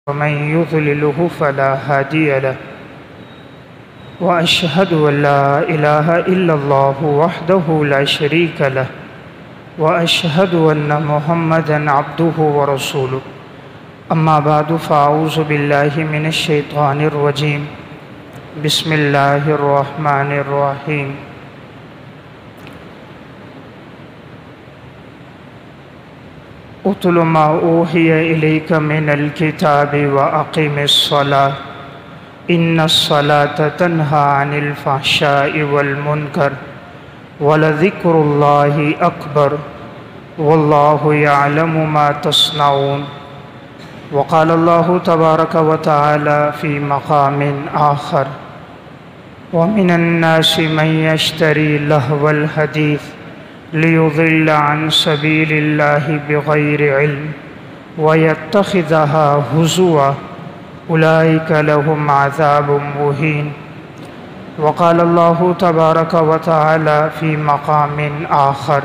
ومن يضلله فلا هادي له وأشهد أن لا إله إلا الله وحده لا شريك له وأشهد أن محمدًا عبده ورسوله أما بعد فأعوذ بالله من الشيطان الرجيم بسم الله الرحمن الرحيم اتل ما اوحي إليك من الكتاب وأقم الصلاة إن الصلاة تنهى عن الفحشاء والمنكر ولذكر الله أكبر والله يعلم ما تصنعون. وقال الله تبارك وتعالى في مقام آخر ومن الناس من يشتري لهو الحديث ليضل عن سبيل الله بغير علم ويتخذها هزوا أولئك لهم عذاب مهين. وقال الله تبارك وتعالى في مقام آخر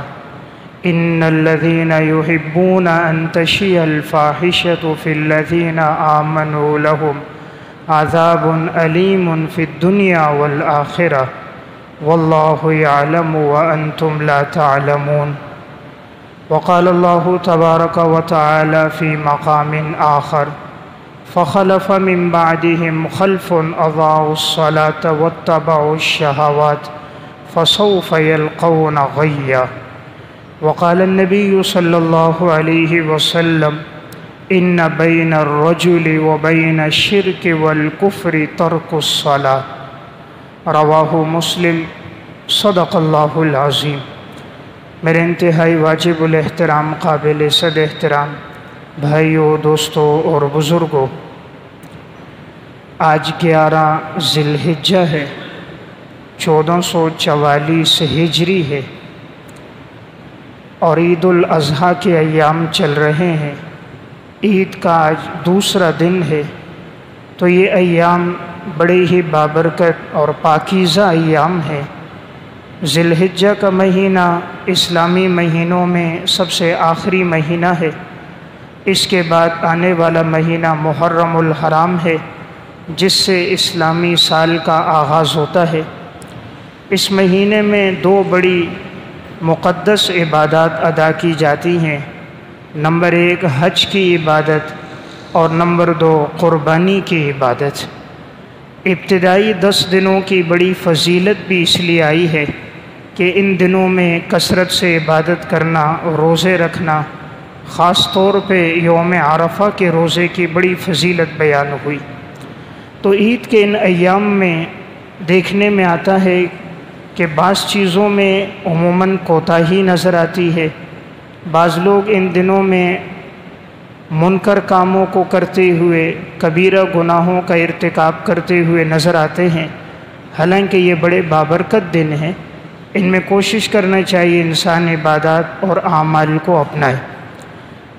إن الذين يحبون أن تشيع الفاحشة في الذين آمنوا لهم عذاب أليم في الدنيا والآخرة والله يعلم وأنتم لا تعلمون. وقال الله تبارك وتعالى في مقام آخر فخلف من بعدهم خلف أضاعوا الصلاة واتبعوا الشهوات فسوف يلقون غيا. وقال النبي صلى الله عليه وسلم إن بين الرجل وبين الشرك والكفر ترك الصلاة. رواہ مسلم. صدق اللہ العظیم. میرے انتہائی واجب الاحترام قابل صد احترام بھائیوں، دوستوں اور بزرگوں، آج 11 ذی الحجہ ہے، 1444 ہجری ہے اور عید الاضحیٰ کے ایام چل رہے ہیں. عید کا آج دوسرا دن ہے، تو یہ ایام بڑے ہی بابرکت اور پاکیزہ ایام ہیں. ذی الحجہ کا مہینہ اسلامی مہینوں میں سب سے آخری مہینہ ہے. اس کے بعد آنے والا مہینہ محرم الحرام ہے، جس سے اسلامی سال کا آغاز ہوتا ہے. اس مہینے میں 2 بڑی مقدس عبادات ادا کی جاتی ہیں. نمبر 1 حج کی عبادت اور نمبر 2 قربانی کی عبادت. ابتدائی 10 دنوں کی بڑی فضیلت بھی اس لیے آئی ہے کہ ان دنوں میں کثرت سے عبادت کرنا، روزے رکھنا، خاص طور پہ یوم عرفہ کے روزے کی بڑی فضیلت بیان ہوئی. تو عید کے ان ایام میں دیکھنے میں آتا ہے کہ بعض چیزوں میں عموماً کوتاہی نظر آتی ہے. بعض لوگ ان دنوں میں منکر کاموں کو کرتے ہوئے، کبیرہ گناہوں کا ارتکاب کرتے ہوئے نظر آتے ہیں. حالانکہ یہ بڑے بابرکت دن ہیں، ان میں کوشش کرنا چاہیے انسان عبادات اور اعمال کو اپنائے.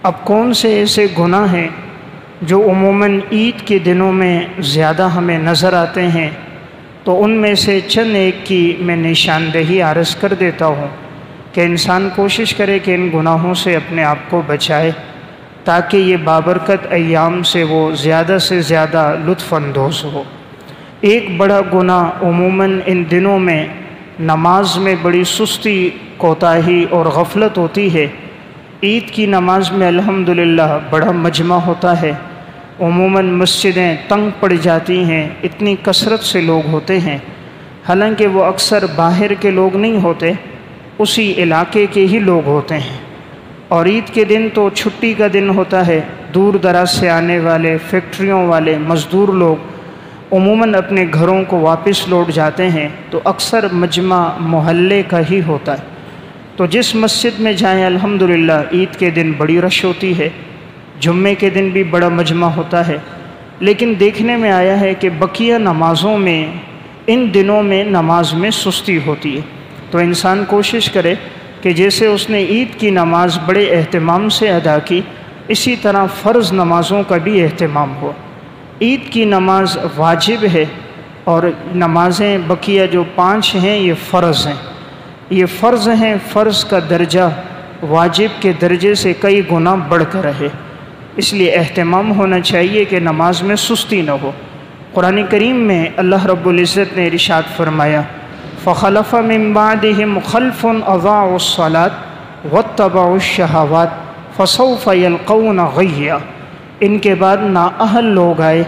اب کون سے ایسے گناہ ہیں جو عموماً عید کے دنوں میں زیادہ ہمیں نظر آتے ہیں؟ تو ان میں سے چند ایک کی میں نشاندہی عرض کر دیتا ہوں کہ انسان کوشش کرے کہ ان گناہوں سے اپنے آپ کو بچائے، تاکہ یہ بابرکت ایام سے وہ زیادہ سے زیادہ لطف اندوز ہو. ایک بڑا گناہ عموماً ان دنوں میں نماز میں بڑی سستی، کوتاہی اور غفلت ہوتی ہے. عید کی نماز میں الحمدللہ بڑا مجمع ہوتا ہے. عموماً مسجدیں تنگ پڑ جاتی ہیں، اتنی کثرت سے لوگ ہوتے ہیں. حالانکہ وہ اکثر باہر کے لوگ نہیں ہوتے، اسی علاقے کے ہی لوگ ہوتے ہیں. اور عید کے دن تو چھٹی کا دن ہوتا ہے. دور دراز سے آنے والے، فیکٹریوں والے، مزدور لوگ عموماً اپنے گھروں کو واپس لوٹ جاتے ہیں، تو اکثر مجمع محلے کا ہی ہوتا ہے. تو جس مسجد میں جائیں الحمدللہ عید کے دن بڑی رش ہوتی ہے. جمعے کے دن بھی بڑا مجمع ہوتا ہے. لیکن دیکھنے میں آیا ہے کہ بقیہ نمازوں میں ان دنوں میں نماز میں سستی ہوتی ہے. تو انسان کوشش کرے کہ جیسے اس نے عید کی نماز بڑے اہتمام سے ادا کی، اسی طرح فرض نمازوں کا بھی اہتمام ہو. عید کی نماز واجب ہے اور نمازیں بقیہ جو 5 ہیں یہ فرض ہیں. یہ فرض ہیں، فرض کا درجہ واجب کے درجے سے کئی گنا بڑھ کر ہے. اس لیے اہتمام ہونا چاہیے کہ نماز میں سستی نہ ہو۔ قرآن کریم میں اللہ رب العزت نے ارشاد فرمایا فَخَلَفَ مِن بَعْدِهِمْ خَلْفٌ أَضَاعُوا الصَّلَاةَ وَاتَّبَعُوا الشَّهَوَاتِ فَسَوْفَ يَلْقَوْنَ غَيًّا۔ ان کے بعد نااہل لوگ آئے،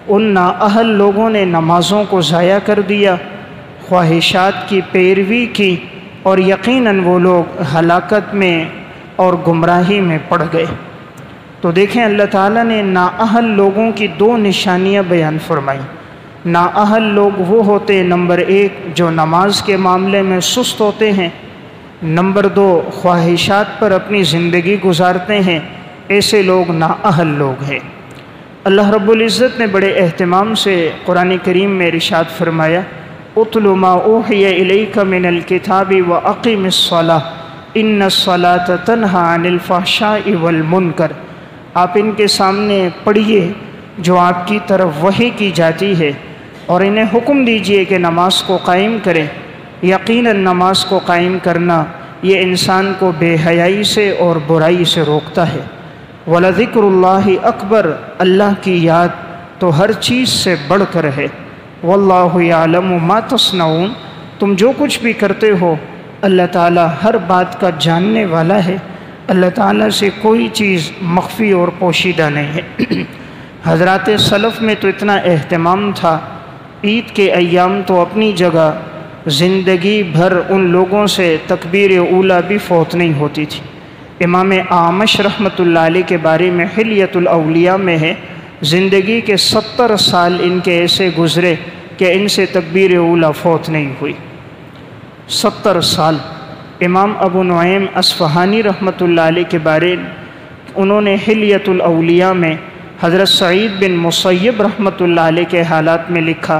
ان نااہل لوگوں نے نمازوں کو ضائع کر دیا، خواہشات کی پیروی کی، اور یقیناً وہ لوگ ہلاکت میں اور گمراہی میں پڑ گئے۔ تو دیکھیں اللہ تعالیٰ نے نااہل لوگوں کی دو نشانیاں بیان فرمائیں۔ نااہل لوگ وہ ہوتے ہیں نمبر 1 جو نماز کے معاملے میں سست ہوتے ہیں، نمبر 2 خواہشات پر اپنی زندگی گزارتے ہیں، ایسے لوگ نااہل لوگ ہیں۔ اللہ رب العزت نے بڑے اہتمام سے قرآن کریم میں ارشاد فرمایا اُتْلُ مَا أُوحِيَ إِلَيْكَ مِنَ الْكِتَابِ وَأَقِمِ الصَّلَاةَ إِنَّ الصَّلَاةَ تَنْهَىٰ عَنِ الْفَحْشَاءِ وَالْمُنكَرِ۔ آپ ان کے سامنے پڑھیے جو آپ کی طرف وحی کی جاتی ہے، اور انہیں حکم دیجئے کہ نماز کو قائم کریں۔ یقیناً نماز کو قائم کرنا یہ انسان کو بے حیائی سے اور برائی سے روکتا ہے۔ وَلَذِكْرُ اللَّهِ أَكْبَرُ، اللہ کی یاد تو ہر چیز سے بڑھ کر ہے۔ وَاللَّهُ يَعْلَمُ مَا تَصْنَعُونَ، تم جو کچھ بھی کرتے ہو اللہ تعالیٰ ہر بات کا جاننے والا ہے۔ اللہ تعالیٰ سے کوئی چیز مخفی اور پوشیدہ نہیں ہے۔ حضرات سلف میں تو اتنا اہتمام تھا، عید کے ایام تو اپنی جگہ، زندگی بھر ان لوگوں سے تکبیر اولیٰ بھی فوت نہیں ہوتی تھی۔ امام اعمش رحمۃ اللہ علیہ کے بارے میں حلیۃ الاولیاء میں ہے، زندگی کے 70 سال ان کے ایسے گزرے کہ ان سے تکبیر اولیٰ فوت نہیں ہوئی۔ 70 سال۔ امام ابو نعیم اصفہانی رحمۃ اللہ علیہ کے بارے انہوں نے حلیۃ الاولیاء میں حضرت سعید بن مسیب رحمۃ اللہ علیہ کے حالات میں لکھا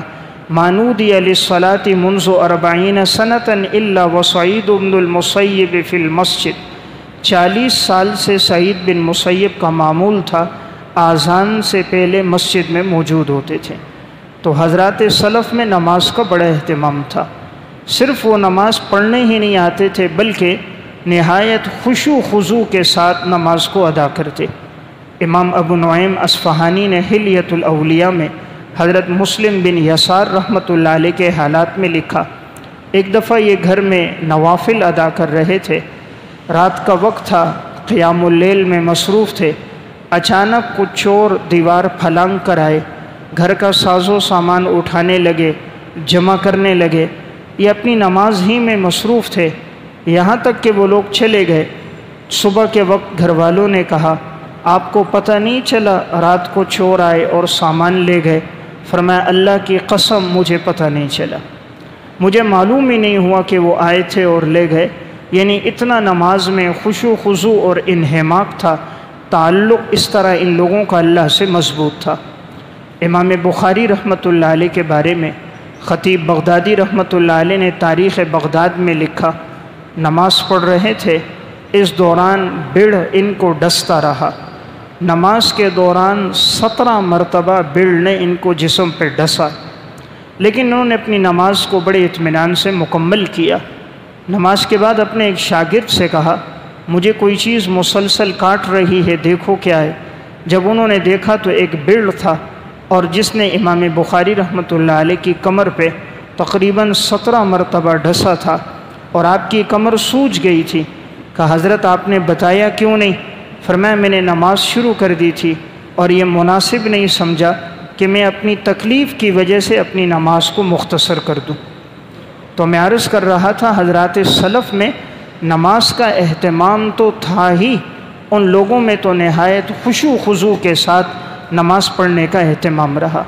مانودی للصلاة منذ 40 سنة الا وسعید بن المسیب فی المسجد۔ 40 سال سے سعید بن مسیب کا معمول تھا آذان سے پہلے مسجد میں موجود ہوتے تھے۔ تو حضرات سلف میں نماز کا بڑا اہتمام تھا۔ صرف وہ نماز پڑھنے ہی نہیں آتے تھے بلکہ نہایت خشوع خضوع کے ساتھ نماز کو ادا کرتے۔ امام ابو نعیم اصفہانی نے حلیۃ الاولیاء میں حضرت مسلم بن یسار رحمۃ اللہ علیہ کے حالات میں لکھا ایک دفعہ یہ گھر میں نوافل ادا کر رہے تھے، رات کا وقت تھا، قیام اللیل میں مصروف تھے، اچانک کچھ چور دیوار پھلانگ کر آئے، گھر کا ساز و سامان اٹھانے لگے، جمع کرنے لگے۔ یہ اپنی نماز ہی میں مصروف تھے، یہاں تک کہ وہ لوگ چلے گئے۔ صبح کے وقت گھر والوں نے کہا آپ کو پتہ نہیں چلا رات کو چور آئے اور سامان لے گئے؟ فرمایا اللہ کی قسم مجھے پتہ نہیں چلا، مجھے معلوم ہی نہیں ہوا کہ وہ آئے تھے اور لے گئے۔ یعنی اتنا نماز میں خشوع خضوع اور انہماک تھا، تعلق اس طرح ان لوگوں کا اللہ سے مضبوط تھا۔ امام بخاری رحمۃ اللہ علیہ کے بارے میں خطیب بغدادی رحمۃ اللہ علیہ نے تاریخ بغداد میں لکھا نماز پڑھ رہے تھے، اس دوران بڑھ ان کو ڈستا رہا۔ نماز کے دوران 17 مرتبہ بڑھ نے ان کو جسم پہ ڈسا، لیکن انہوں نے اپنی نماز کو بڑے اطمینان سے مکمل کیا۔ نماز کے بعد اپنے ایک شاگرد سے کہا مجھے کوئی چیز مسلسل کاٹ رہی ہے، دیکھو کیا ہے۔ جب انہوں نے دیکھا تو ایک بڑھ تھا، اور جس نے امام بخاری رحمۃ اللہ علیہ کی کمر پہ تقریباً 17 مرتبہ ڈسا تھا، اور آپ کی کمر سوج گئی تھی۔ کہا حضرت آپ نے بتایا کیوں نہیں؟ فرمایا میں نے نماز شروع کر دی تھی اور یہ مناسب نہیں سمجھا کہ میں اپنی تکلیف کی وجہ سے اپنی نماز کو مختصر کر دوں۔ تو میں عرض کر رہا تھا حضرات سلف میں نماز کا اہتمام تو تھا ہی، ان لوگوں میں تو نہایت خشوع خضوع کے ساتھ نماز پڑھنے کا اہتمام رہا۔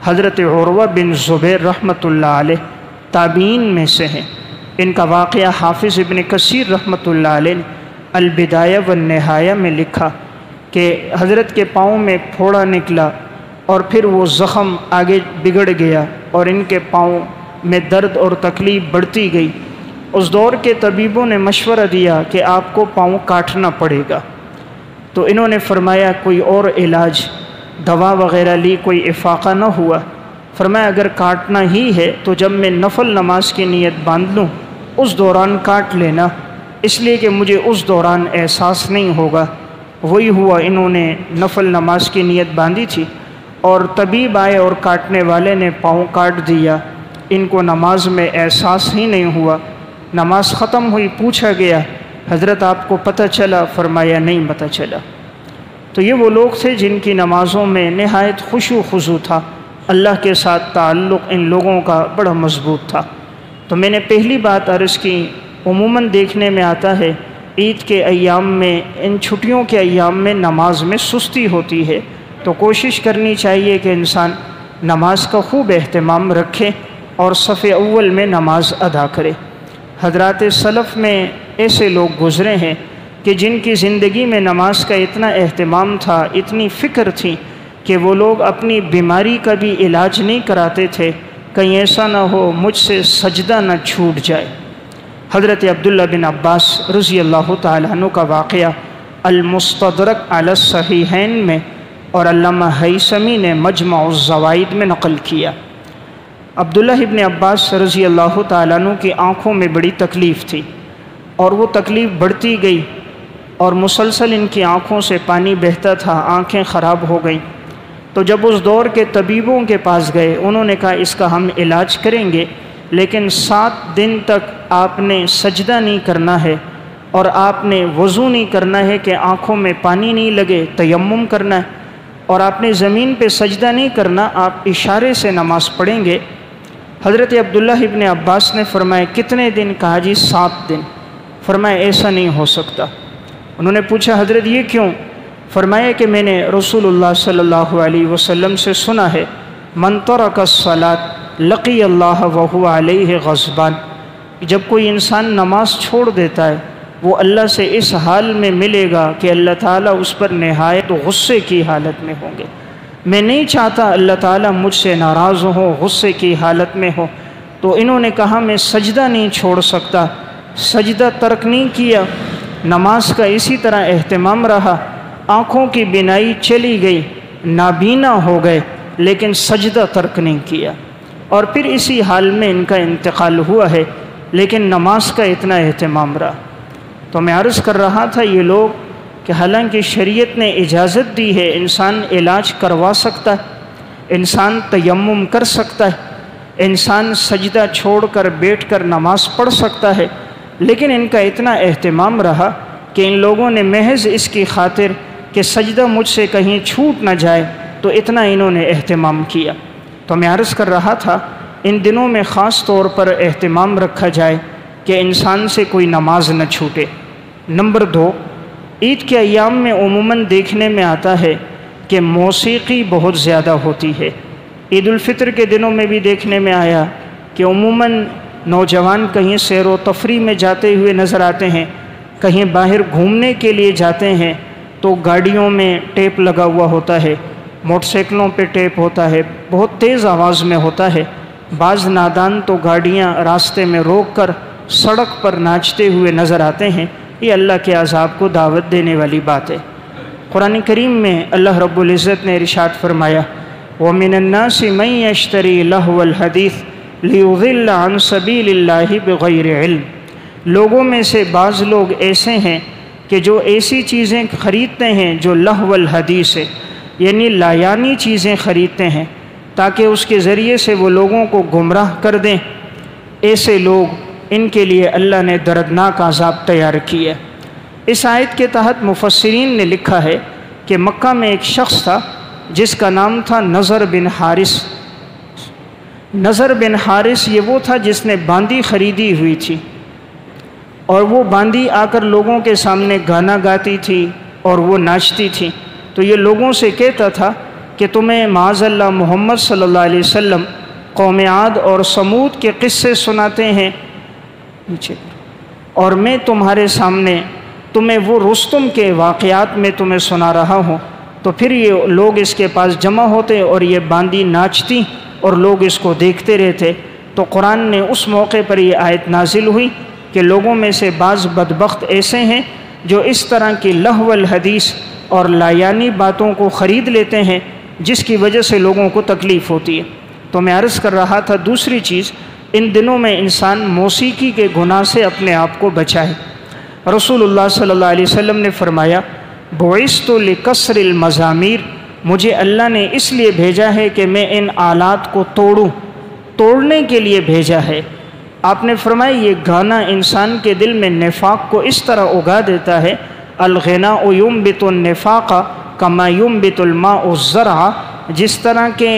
حضرت عروہ بن زبیر رحمۃ اللہ علیہ تابعین میں سے ہیں، ان کا واقعہ حافظ ابن کثیر رحمۃ اللہ علیہ نے البدایہ والنہایہ میں لکھا کہ حضرت کے پاؤں میں پھوڑا نکلا اور پھر وہ زخم آگے بگڑ گیا اور ان کے پاؤں میں درد اور تکلیف بڑھتی گئی۔ اس دور کے طبیبوں نے مشورہ دیا کہ آپ کو پاؤں کاٹنا پڑے گا، تو انہوں نے فرمایا کوئی اور علاج، دوا وغیرہ لی، کوئی افاقہ نہ ہوا۔ فرمایا اگر کاٹنا ہی ہے تو جب میں نفل نماز کی نیت باندھ لوں اس دوران کاٹ لینا، اس لیے کہ مجھے اس دوران احساس نہیں ہوگا وہی ہوا، انہوں نے نفل نماز کی نیت باندھی تھی اور طبیب آئے اور کاٹنے والے نے پاؤں کاٹ دیا، ان کو نماز میں احساس ہی نہیں ہوا۔ نماز ختم ہوئی، پوچھا گیا حضرت آپ کو پتہ چلا؟ فرمایا نہیں پتہ چلا۔ تو یہ وہ لوگ تھے جن کی نمازوں میں نہایت خشوع خضوع تھا، اللہ کے ساتھ تعلق ان لوگوں کا بڑا مضبوط تھا۔ تو میں نے پہلی بات عرض کی، عموماً دیکھنے میں آتا ہے عید کے ایام میں، ان چھٹیوں کے ایام میں نماز میں سستی ہوتی ہے، تو کوشش کرنی چاہیے کہ انسان نماز کا خوب اہتمام رکھے اور صف اول میں نماز ادا کرے۔ حضرات سلف میں ایسے لوگ گزرے ہیں کہ جن کی زندگی میں نماز کا اتنا اہتمام تھا، اتنی فکر تھی کہ وہ لوگ اپنی بیماری کا بھی علاج نہیں کراتے تھے، کہیں ایسا نہ ہو مجھ سے سجدہ نہ چھوٹ جائے۔ حضرت عبداللہ بن عباس رضی اللہ تعالیٰ عنہ کا واقعہ المستدرک علی الصحیحین میں اور علامہ ہیثمی نے مجمع الزوائد میں نقل کیا۔ عبداللہ ابن عباس رضی اللہ تعالیٰ عنہ کی آنکھوں میں بڑی تکلیف تھی اور وہ تکلیف بڑھتی گئی اور مسلسل ان کی آنکھوں سے پانی بہتا تھا، آنکھیں خراب ہو گئیں۔ تو جب اس دور کے طبیبوں کے پاس گئے، انہوں نے کہا اس کا ہم علاج کریں گے، لیکن 7 دن تک آپ نے سجدہ نہیں کرنا ہے اور آپ نے وضو نہیں کرنا ہے کہ آنکھوں میں پانی نہیں لگے، تیمم کرنا ہے، اور آپ نے زمین پہ سجدہ نہیں کرنا، آپ اشارے سے نماز پڑھیں گے۔ حضرت عبداللہ ابن عباس نے فرمایا کتنے دن؟ کہا جی 7 دن۔ فرمایا ایسا نہیں ہو سکتا۔ انہوں نے پوچھا حضرت یہ کیوں؟ فرمایا کہ میں نے رسول اللہ صلی اللہ علیہ وسلم سے سنا ہے من ترک الصلاۃ لقی اللہ وہو علیہ غضبان، جب کوئی انسان نماز چھوڑ دیتا ہے وہ اللہ سے اس حال میں ملے گا کہ اللہ تعالیٰ اس پر نہایت غصے کی حالت میں ہوں گے۔ میں نہیں چاہتا اللہ تعالیٰ مجھ سے ناراض ہو، غصے کی حالت میں ہو۔ تو انہوں نے کہا میں سجدہ نہیں چھوڑ سکتا، سجدہ ترک نہیں کیا، نماز کا اسی طرح اہتمام رہا، آنکھوں کی بینائی چلی گئی، نابینا ہو گئے، لیکن سجدہ ترک نہیں کیا، اور پھر اسی حال میں ان کا انتقال ہوا ہے، لیکن نماز کا اتنا اہتمام رہا۔ تو میں عرض کر رہا تھا یہ لوگ کہ حالانکہ شریعت نے اجازت دی ہے، انسان علاج کروا سکتا ہے، انسان تیمم کر سکتا ہے، انسان سجدہ چھوڑ کر بیٹھ کر نماز پڑھ سکتا ہے، لیکن ان کا اتنا اہتمام رہا کہ ان لوگوں نے محض اس کی خاطر کہ سجدہ مجھ سے کہیں چھوٹ نہ جائے تو اتنا انہوں نے اہتمام کیا۔ تو میں عرض کر رہا تھا ان دنوں میں خاص طور پر اہتمام رکھا جائے کہ انسان سے کوئی نماز نہ چھوٹے۔ نمبر 2، عید کے ایام میں عموماً دیکھنے میں آتا ہے کہ موسیقی بہت زیادہ ہوتی ہے۔ عید الفطر کے دنوں میں بھی دیکھنے میں آیا کہ عموماً نوجوان کہیں سیر و تفریح میں جاتے ہوئے نظر آتے ہیں، کہیں باہر گھومنے کے لیے جاتے ہیں تو گاڑیوں میں ٹیپ لگا ہوا ہوتا ہے، موٹر سائیکلوں پہ ٹیپ ہوتا ہے، بہت تیز آواز میں ہوتا ہے۔ بعض نادان تو گاڑیاں راستے میں روک کر سڑک پر ناچتے ہوئے نظر آتے ہیں۔ یہ اللہ کے عذاب کو دعوت دینے والی بات ہے۔ قرآن کریم میں اللہ رب العزت نے ارشاد فرمایا وَمِنَ النَّاسِ مَن يَشْتَرِي لَهْوَ الْحَدِيثِ لِيُضِلَّ عَن سَبِيلِ اللَّهِ بِغَيْرِ عِلْمٍ، لوگوں میں سے بعض لوگ ایسے ہیں کہ جو ایسی چیزیں خریدتے ہیں جو لہو الحدیث ہے، یعنی لایانی چیزیں خریدتے ہیں تاکہ اس کے ذریعے سے وہ لوگوں کو گمراہ کر دیں۔ ایسے لوگ، ان کے لیے اللہ نے دردناک عذاب تیار کیا۔ اس آیت کے تحت مفسرین نے لکھا ہے کہ مکہ میں ایک شخص تھا جس کا نام تھا نضر بن حارث۔ نضر بن حارث یہ وہ تھا جس نے باندی خریدی ہوئی تھی، اور وہ باندی آ کر لوگوں کے سامنے گانا گاتی تھی اور وہ ناچتی تھی۔ تو یہ لوگوں سے کہتا تھا کہ تمہیں معاذ اللہ محمد صلی اللہ علیہ وسلم قوم عاد اور سمود کے قصے سناتے ہیں، اور میں تمہارے سامنے تمہیں وہ رستم کے واقعات میں تمہیں سنا رہا ہوں۔ تو پھر یہ لوگ اس کے پاس جمع ہوتے اور یہ باندی ناچتی اور لوگ اس کو دیکھتے رہتے۔ تو قرآن نے اس موقع پر یہ آیت نازل ہوئی کہ لوگوں میں سے بعض بدبخت ایسے ہیں جو اس طرح کی لہو الحدیث اور لایانی باتوں کو خرید لیتے ہیں جس کی وجہ سے لوگوں کو تکلیف ہوتی ہے۔ تو میں عرض کر رہا تھا دوسری چیز، ان دنوں میں انسان موسیقی کے گناہ سے اپنے آپ کو بچائے۔ رسول اللہ صلی اللہ علیہ وسلم نے فرمایا بعثت لکسر المزامیر، مجھے اللہ نے اس لیے بھیجا ہے کہ میں ان آلات کو توڑنے کے لیے بھیجا ہے۔ آپ نے فرمایا یہ گانا انسان کے دل میں نفاق کو اس طرح اگا دیتا ہے، الغناء ينبت النفاق کما ينبت الماء الزرع، جس طرح کہ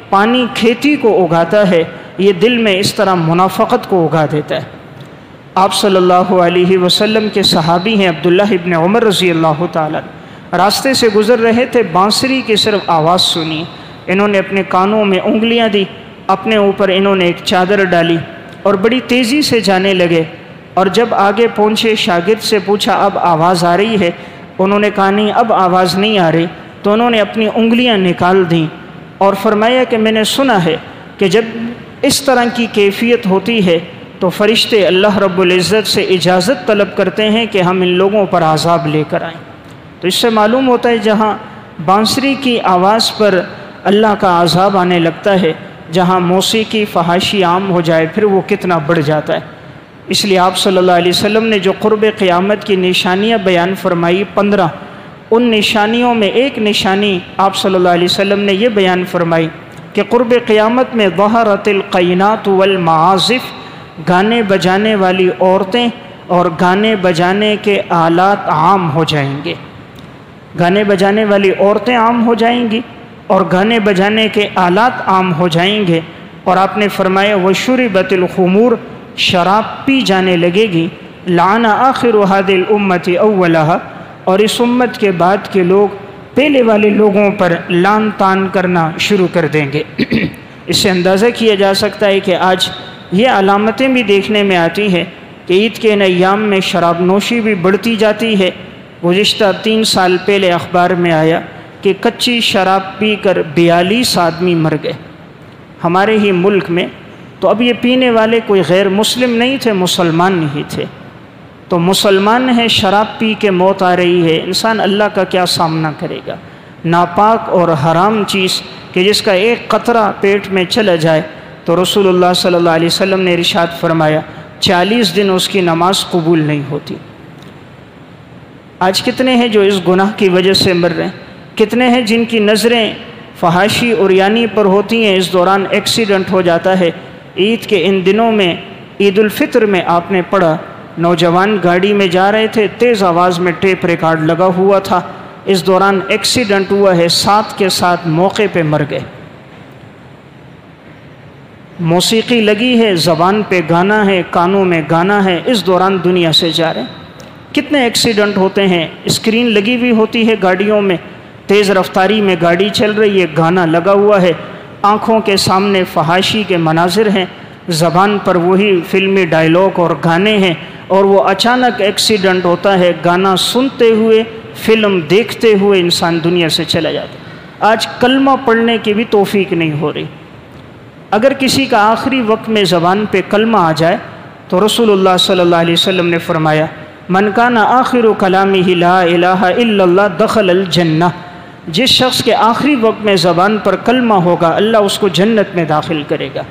پانی کھیتی کو اگاتا ہے، یہ دل میں اس طرح منافقت کو اگا دیتا ہے۔ آپ صلی اللہ علیہ وسلم کے صحابی ہیں عبداللہ ابن عمر رضی اللہ تعالیٰ، راستے سے گزر رہے تھے، بانسری کی صرف آواز سنی، انہوں نے اپنے کانوں میں انگلیاں دی، اپنے اوپر انہوں نے ایک چادر ڈالی اور بڑی تیزی سے جانے لگے، اور جب آگے پہنچے شاگرد سے پوچھا اب آواز آ رہی ہے؟ انہوں نے کہا نہیں اب آواز نہیں آ رہی، تو انہوں نے اپنی انگلیاں نکال دیں اور فرمایا کہ میں نے سنا ہے کہ جب اس طرح کی کیفیت ہوتی ہے تو فرشتے اللہ رب العزت سے اجازت طلب کرتے ہیں کہ ہم ان لوگوں پر عذاب لے کر آئیں۔ تو اس سے معلوم ہوتا ہے جہاں بانسری کی آواز پر اللہ کا عذاب آنے لگتا ہے، جہاں موسیقی فحاشی عام ہو جائے پھر وہ کتنا بڑھ جاتا ہے۔ اس لیے آپ صلی اللہ علیہ وسلم نے جو قرب قیامت کی نشانیاں بیان فرمائی 15، ان نشانیوں میں ایک نشانی آپ صلی اللہ علیہ وسلم نے یہ بیان فرمائی کہ قرب قیامت میں ظہرت القینات والمعازف، گانے بجانے والی عورتیں اور گانے بجانے کے آلات عام ہو جائیں گے، گانے بجانے والی عورتیں عام ہو جائیں گی اور گانے بجانے کے آلات عام ہو جائیں گے، اور آپ نے فرمایا وشربت الخمور، شراب پی جانے لگے گی، لعن آخر هذه الامة اولها، اور اس امت کے بعد کے لوگ پہلے والے لوگوں پر لعن طعن کرنا شروع کر دیں گے۔ اس سے اندازہ کیا جا سکتا ہے کہ آج یہ علامتیں بھی دیکھنے میں آتی ہے کہ عید کے ان ایام میں شراب نوشی بھی بڑھتی جاتی ہے۔ گزشتہ 3 سال پہلے اخبار میں آیا کہ کچی شراب پی کر 42 آدمی مر گئے ہمارے ہی ملک میں۔ تو اب یہ پینے والے کوئی غیر مسلم نہیں تھے، مسلمان ہی تھے۔ تو مسلمان ہے، شراب پی کے موت آ رہی ہے، انسان اللہ کا کیا سامنا کرے گا؟ ناپاک اور حرام چیز کہ جس کا ایک قطرہ پیٹ میں چلا جائے تو رسول اللہ صلی اللہ علیہ وسلم نے ارشاد فرمایا 40 دن اس کی نماز قبول نہیں ہوتی۔ آج کتنے ہیں جو اس گناہ کی وجہ سے مر رہے ہیں؟ کتنے ہیں جن کی نظریں فحاشی اور یعنی پر ہوتی ہیں، اس دوران ایکسیڈنٹ ہو جاتا ہے۔ عید کے ان دنوں میں، عید الفطر میں آپ نے پڑھا نوجوان گاڑی میں جا رہے تھے، تیز آواز میں ٹیپ ریکارڈ لگا ہوا تھا، اس دوران ایکسیڈنٹ ہوا ہے، ساتھ کے ساتھ موقع پہ مر گئے۔ موسیقی لگی ہے، زبان پہ گانا ہے، کانوں میں گانا ہے، اس دوران دنیا سے جا رہے ہیں۔ کتنے ایکسیڈنٹ ہوتے ہیں، اسکرین لگی ہوئی ہوتی ہے گاڑیوں میں، تیز رفتاری میں گاڑی چل رہی ہے، گانا لگا ہوا ہے، آنکھوں کے سامنے فحاشی کے مناظر ہیں، زبان پر وہی فلمی ڈائلاگ اور گانے ہیں، اور وہ اچانک ایکسیڈنٹ ہوتا ہے، گانا سنتے ہوئے، فلم دیکھتے ہوئے انسان دنیا سے چلا جاتا ہے۔ آج کلمہ پڑھنے کی بھی توفیق نہیں ہو رہی۔ اگر کسی کا آخری وقت میں زبان پہ کلمہ آ جائے تو رسول اللہ صلی اللہ علیہ وسلم نے فرمایا من کان آخر کلامہ لا الہ الا اللہ دخل الجنہ، جس شخص کے آخری وقت میں زبان پر کلمہ ہوگا اللہ اس کو جنت میں داخل کرے گا۔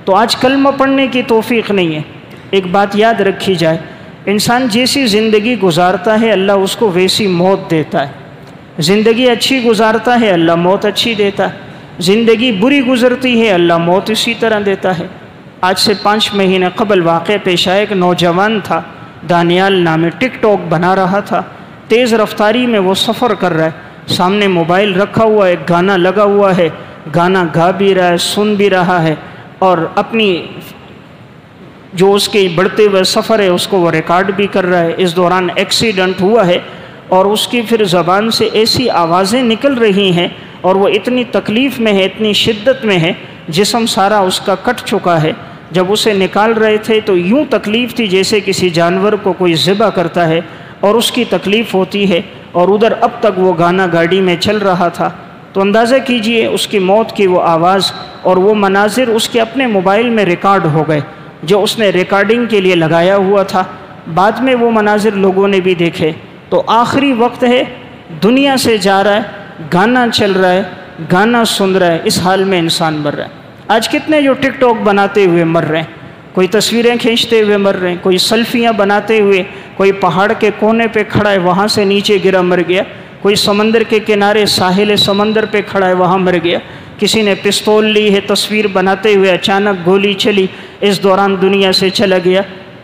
تو آج کلمہ پڑھنے کی توفیق نہیں ہے۔ ایک بات یاد رکھی جائے، انسان جیسی زندگی گزارتا ہے اللہ اس کو ویسی موت دیتا ہے۔ زندگی اچھی گزارتا ہے اللہ موت اچھی دیتا ہے، زندگی بری گزرتی ہے اللہ موت اسی طرح دیتا ہے۔ آج سے 5 مہینے قبل واقع پیش آیا، ایک نوجوان تھا دانیال نامی، ٹک ٹاک بنا رہا تھا، تیز رفتاری میں وہ سفر کر رہا ہے، سامنے موبائل رکھا ہوا ہے، گانا لگا ہوا ہے، گانا گا بھی رہا ہے، سن بھی رہا ہے، اور اپنی جو اس کے بڑھتے ہوئے سفر ہے اس کو وہ ریکارڈ بھی کر رہا ہے۔ اس دوران ایکسیڈنٹ ہوا ہے اور اس کی پھر زبان سے ایسی آوازیں نکل رہی ہیں اور وہ اتنی تکلیف میں ہے، اتنی شدت میں ہے، جسم سارا اس کا کٹ چکا ہے۔ جب اسے نکال رہے تھے تو یوں تکلیف تھی جیسے کسی جانور کو کوئی ذبح کرتا ہے اور اس کی تکلیف ہوتی ہے، اور ادھر اب تک وہ گانا گاڑی میں چل رہا تھا۔ تو اندازہ کیجئے اس کی موت کی وہ آواز اور وہ مناظر اس کے اپنے موبائل میں ریکارڈ ہو گئے جو اس نے ریکارڈنگ کے لیے لگایا ہوا تھا۔ بعد میں وہ مناظر لوگوں نے بھی دیکھے۔ تو آخری وقت ہے، دنیا سے جا رہا ہے، گانا چل رہا ہے، گانا سن رہا ہے، اس حال میں انسان مر رہا ہے۔ آج کتنے جو ٹک ٹاک بناتے ہوئے مر رہے ہیں، کوئی تصویریں کھینچتے ہوئے مر رہے ہیں، کوئی سیلفیاں بناتے ہوئے، کوئی پہاڑ کے کونے پہ کھڑا ہے وہاں سے نیچے گرا مر گیا۔ کوئی سمندر کے کنارے ساحل سمندر پہ کھڑا ہے وہاں مر گیا، کسی نے پستول لی ہے تصویر بناتے ہوئے اچانک گولی چلی اس دوران دنیا سے چلا گیا۔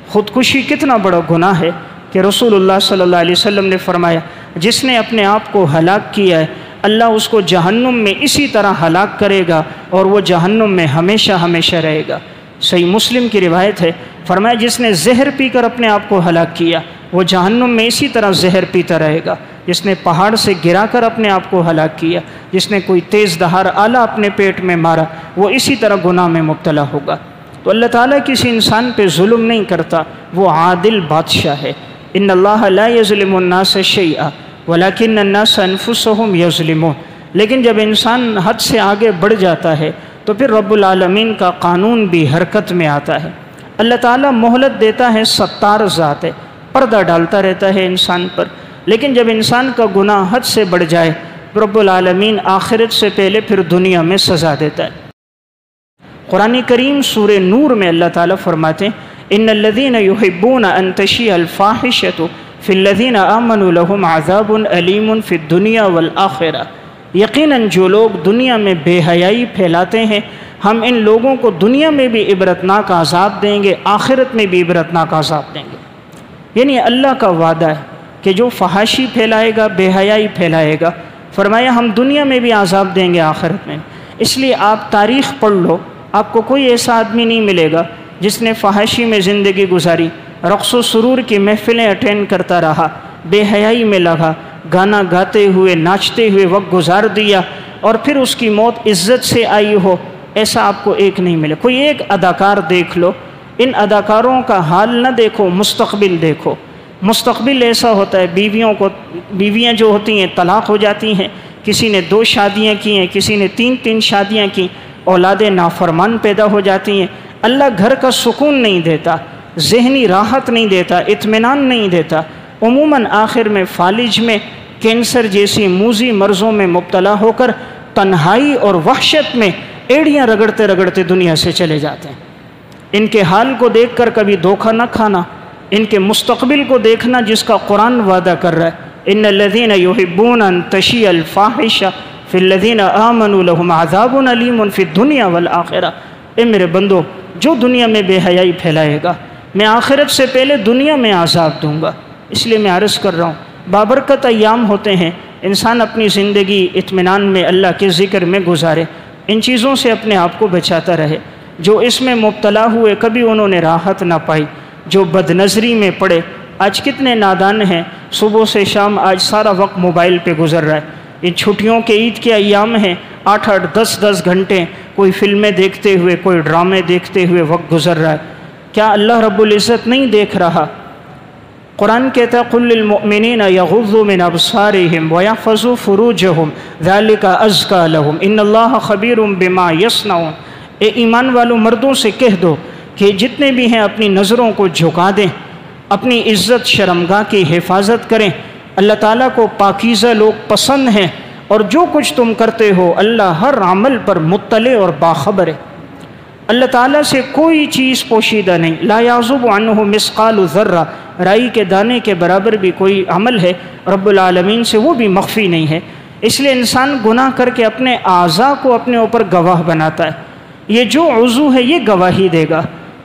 خودکشی کتنا بڑا گناہ ہے کہ رسول اللہ صلی اللہ علیہ وسلم نے فرمایا جس نے اپنے آپ کو ہلاک کیا ہے اللہ اس کو جہنم میں اسی طرح ہلاک کرے گا اور وہ جہنم میں ہمیشہ ہمیشہ رہے گا۔ صحیح مسلم کی روایت ہے، فرمایا جس نے زہر پی کر اپنے آپ کو ہلاک کیا وہ جہنم میں اسی طرح زہر پیتا رہے گا۔ جس نے پہاڑ سے گرا کر اپنے آپ کو ہلاک کیا، جس نے کوئی تیز دھار آلہ اپنے پیٹ میں مارا وہ اسی طرح گناہ میں مبتلا ہوگا۔ تو اللہ تعالیٰ کسی انسان پہ ظلم نہیں کرتا، وہ عادل بادشاہ ہے۔ ان اللہ لا یظلم الناس شیئا ولکن الناس انفسهم یظلمون۔ لیکن جب انسان حد سے آگے بڑھ جاتا ہے تو پھر رب العالمین کا قانون بھی حرکت میں آتا ہے۔ اللہ تعالیٰ مہلت دیتا ہے، ستار ذات ہے، پردہ ڈالتا رہتا ہے انسان پر، لیکن جب انسان کا گناہ حد سے بڑھ جائے رب العالمین آخرت سے پہلے پھر دنیا میں سزا دیتا ہے۔ قرآن کریم سورہ نور میں اللہ تعالیٰ فرماتے ہیں ان الذین یحبون ان تشیع الفاحشۃ فی الذین آمنوا لہم عذاب علیم فی الدنیا والآخرہ۔ یقیناً جو لوگ دنیا میں بے حیائی پھیلاتے ہیں ہم ان لوگوں کو دنیا میں بھی عبرتناک عذاب دیں گے، آخرت میں بھی عبرتناک عذاب دیں گے۔ یعنی اللہ کا وعدہ ہے کہ جو فحاشی پھیلائے گا، بے حیائی پھیلائے گا، فرمایا ہم دنیا میں بھی عذاب دیں گے، آخرت میں۔ اس لیے آپ تاریخ پڑھ لو، آپ کو کوئی ایسا آدمی نہیں ملے گا جس نے فحاشی میں زندگی گزاری، رقص و سرور کی محفلیں اٹینڈ کرتا رہا، بے حیائی میں لگا، گانا گاتے ہوئے ناچتے ہوئے وقت گزار دیا اور پھر اس کی موت عزت سے آئی ہو، ایسا آپ کو ایک نہیں ملے۔ کوئی ایک اداکار دیکھ لو، ان اداکاروں کا حال نہ دیکھو، مستقبل دیکھو۔ مستقبل ایسا ہوتا ہے بیویاں جو ہوتی ہیں طلاق ہو جاتی ہیں، کسی نے 2 شادیاں کی ہیں، کسی نے 3 شادیاں کی، اولادیں نافرمان پیدا ہو جاتی ہیں۔ اللہ گھر کا سکون نہیں دیتا، ذہنی راحت نہیں دیتا، اطمینان نہیں دیتا، عموماً آخر میں فالج میں کینسر جیسی موذی مرضوں میں مبتلا ہو کر تنہائی اور وحشت میں ایڑیاں رگڑتے رگڑتے دنیا سے چلے جاتے ہیں۔ ان کے حال کو دیکھ کر کبھی دھوکہ نہ کھانا، ان کے مستقبل کو دیکھنا جس کا قرآن وعدہ کر رہا ہے ان الذین یحبون ان تشیع الفاحشۃ فی الذین آمنوا لہم عذاب علیم فی الدنیا والآخرہ۔ اے میرے بندو، جو دنیا میں بے حیائی پھیلائے گا میں آخرت سے پہلے دنیا میں عذاب دوں گا۔ اس لیے میں عرض کر رہا ہوں بابرکت ایام ہوتے ہیں، انسان اپنی زندگی اطمینان میں اللہ کے ذکر میں گزارے، ان چیزوں سے اپنے آپ کو بچاتا رہے۔ جو اس میں مبتلا ہوئے کبھی انہوں نے راحت نہ پائی، جو بد نظری میں پڑے، آج کتنے نادان ہیں، صبح سے شام آج سارا وقت موبائل پہ گزر رہا ہے۔ ان چھٹیوں کے عید کے ایام ہیں، 8-8 10-10 گھنٹے کوئی فلمیں دیکھتے ہوئے، کوئی ڈرامے دیکھتے ہوئے وقت گزر رہا ہے۔ کیا اللہ رب العزت نہیں دیکھ رہا؟ قرآن کہتا ہے قُلْ لِلْمُؤْمِنِينَ يَغُضُّوا مِنْ أَبْصَارِهِمْ وَيَحْفَظُوا فُرُوجَهُمْ ذَلِكَ أَزْكَىٰ لَهُمْ إِنَّ اللَّهَ خَبِيرٌ بِمَا يَصْنَعُونَ۔ اے ایمان والوں مردوں سے کہہ دو کہ جتنے بھی ہیں اپنی نظروں کو جھکا دیں، اپنی عزت شرمگاہ کی حفاظت کریں۔ اللہ تعالیٰ کو پاکیزہ لوگ پسند ہیں اور جو کچھ تم کرتے ہو اللہ ہر عمل پر مطلع اور باخبر ہے۔ اللہ تعالیٰ سے کوئی چیز پوشیدہ نہیں، لا یعزب عنہ مثقال ذرہ، رائی کے دانے کے برابر بھی کوئی عمل ہے رب العالمین سے وہ بھی مخفی نہیں ہے۔ اس لیے انسان گناہ کر کے اپنے اعضاء کو اپنے اوپر گواہ بناتا ہے۔ یہ جو عضو ہے یہ گواہی دے گا،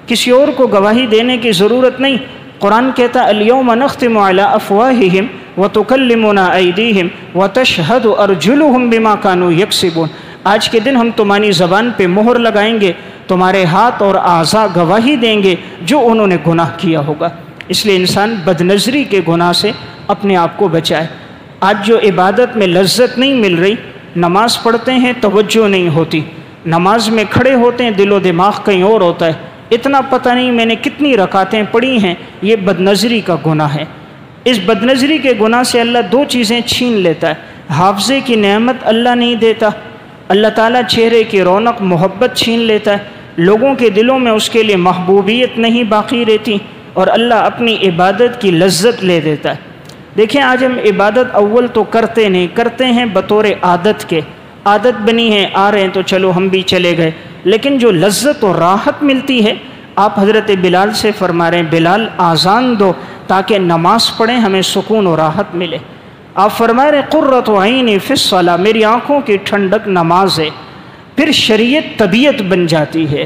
کسی اور کو گواہی دینے کی ضرورت نہیں۔ قرآن کہتا الیوم نختم علی افواہہم وتکلمنا ایدیہم وتشہد ارجلہم بما کانوا یکسبون۔ آج کے دن ہم تمہاری زبان پہ مہر لگائیں گے، تمہارے ہاتھ اور اعضاء گواہی دیں گے جو انہوں نے گناہ کیا ہوگا۔ اس لیے انسان بد نظری کے گناہ سے اپنے آپ کو بچائے۔ آج جو عبادت میں لذت نہیں مل رہی، نماز پڑھتے ہیں توجہ نہیں ہوتی، نماز میں کھڑے ہوتے ہیں دل و دماغ کہیں اور ہوتا ہے، اتنا پتہ نہیں میں نے کتنی رکعتیں پڑھی ہیں، یہ بد نظری کا گناہ ہے۔ اس بد نظری کے گناہ سے اللہ 2 چیزیں چھین لیتا ہے، حافظے کی نعمت اللہ نہیں دیتا، اللہ تعالیٰ چہرے کی رونق محبت چھین لیتا ہے، لوگوں کے دلوں میں اس کے لیے محبوبیت نہیں باقی رہتی، اور اللہ اپنی عبادت کی لذت لے دیتا ہے۔ دیکھیں آج ہم عبادت اول تو کرتے نہیں، کرتے ہیں بطور عادت کے، عادت بنی ہے، آ رہے ہیں تو چلو ہم بھی چلے گئے، لیکن جو لذت و راحت ملتی ہے، آپ حضرت بلال سے فرما رہے ہیں بلال آذان دو تاکہ نماز پڑھیں ہمیں سکون و راحت ملے۔ آپ فرما رہے قرۃ عینی فی الصلاۃ، میری آنکھوں کی ٹھنڈک نماز ہے۔ پھر شریعت طبیعت بن جاتی ہے،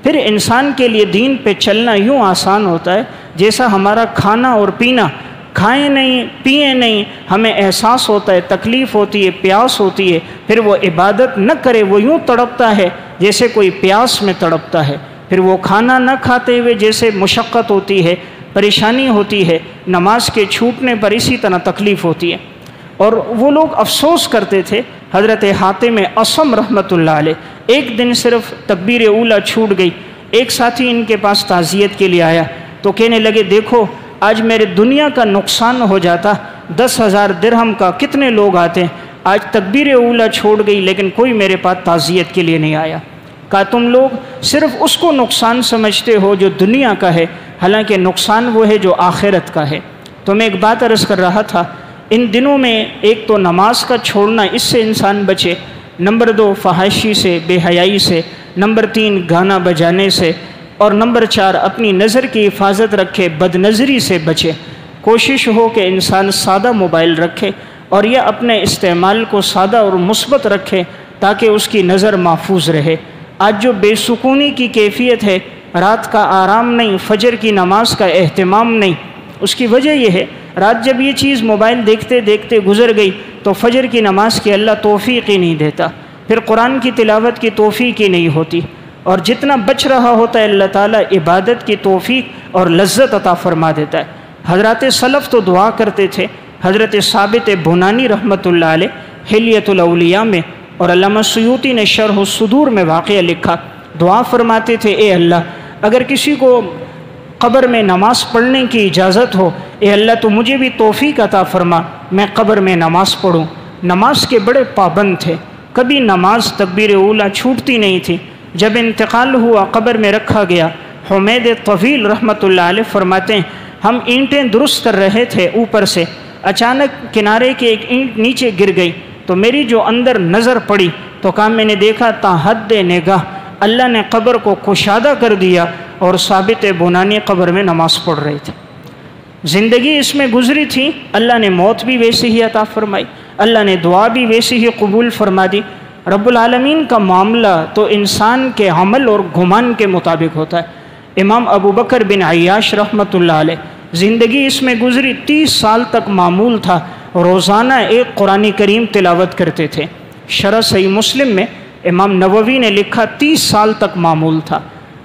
پھر انسان کے لیے دین پہ چلنا یوں آسان ہوتا ہے جیسا ہمارا کھانا اور پینا، کھائیں نہیں پئیں نہیں، ہمیں احساس ہوتا ہے، تکلیف ہوتی ہے، پیاس ہوتی ہے، پھر وہ عبادت نہ کرے وہ یوں تڑپتا ہے جیسے کوئی پیاس میں تڑپتا ہے، پھر وہ کھانا نہ کھاتے ہوئے جیسے مشقت ہوتی ہے، پریشانی ہوتی ہے، نماز کے چھوٹنے پر اسی طرح تکلیف ہوتی ہے۔ اور وہ لوگ افسوس کرتے تھے، حضرت حاتم اصم رحمۃ اللہ علیہ، ایک دن صرف تکبیر اولیٰ چھوٹ گئی، ایک ساتھی ان کے پاس تعزیت کے لیے آیا تو کہنے لگے دیکھو آج میرے دنیا کا نقصان ہو جاتا، 10,000 درہم کا کتنے لوگ آتے ہیں، آج تکبیر اولیٰ چھوڑ گئی لیکن کوئی میرے پاس تعزیت کے لیے نہیں آیا۔ کہا تم لوگ صرف اس کو نقصان سمجھتے ہو جو دنیا کا ہے، حالانکہ نقصان وہ ہے جو آخرت کا ہے۔ تو میں ایک بات عرض کر رہا تھا، ان دنوں میں ایک تو نماز کا چھوڑنا، اس سے انسان بچے، نمبر 2 فحاشی سے، بے حیائی سے، نمبر 3 گانا بجانے سے، اور نمبر 4 اپنی نظر کی حفاظت رکھے، بد نظری سے بچے۔ کوشش ہو کہ انسان سادہ موبائل رکھے اور یہ اپنے استعمال کو سادہ اور مثبت رکھے تاکہ اس کی نظر محفوظ رہے۔ آج جو بے سکونی کی کیفیت ہے، رات کا آرام نہیں، فجر کی نماز کا اہتمام نہیں، اس کی وجہ یہ ہے رات جب یہ چیز موبائل دیکھتے دیکھتے گزر گئی تو فجر کی نماز کی اللہ توفیق ہی نہیں دیتا، پھر قرآن کی تلاوت کی توفیق ہی نہیں ہوتی، اور جتنا بچ رہا ہوتا ہے اللہ تعالیٰ عبادت کی توفیق اور لذت عطا فرما دیتا ہے۔ حضرات سلف تو دعا کرتے تھے، حضرت ثابت بنانی رحمۃ اللہ علیہ حلیۃ الاولیاء میں اور علامہ سیوطی نے شرح الصدور میں واقعہ لکھا، دعا فرماتے تھے اے اللہ اگر کسی کو قبر میں نماز پڑھنے کی اجازت ہو، اے اللہ تو مجھے بھی توفیق عطا فرما، میں قبر میں نماز پڑھوں۔ نماز کے بڑے پابند تھے، کبھی نماز تکبیر اولیٰ چھوٹتی نہیں تھی۔ جب انتقال ہوا قبر میں رکھا گیا، حمید طویل رحمۃ اللہ علیہ فرماتے ہیں ہم اینٹیں درست کر رہے تھے، اوپر سے اچانک کنارے کے ایک اینٹ نیچے گر گئی تو میری جو اندر نظر پڑی تو کہا میں نے دیکھا تا حد نگاہ اللہ نے قبر کو کشادہ کر دیا اور ثابت بنانی قبر میں نماز پڑھ رہے تھے۔ زندگی اس میں گزری تھی، اللہ نے موت بھی ویسے ہی عطا فرمائی، اللہ نے دعا بھی ویسے ہی قبول فرما دی۔ رب العالمین کا معاملہ تو انسان کے عمل اور گمان کے مطابق ہوتا ہے۔ امام ابو بکر بن عیاش رحمۃ اللہ علیہ زندگی اس میں گزری، 30 سال تک معمول تھا، روزانہ ایک قرآن کریم تلاوت کرتے تھے۔ شرح صحیح مسلم میں امام نووی نے لکھا 30 سال تک معمول تھا،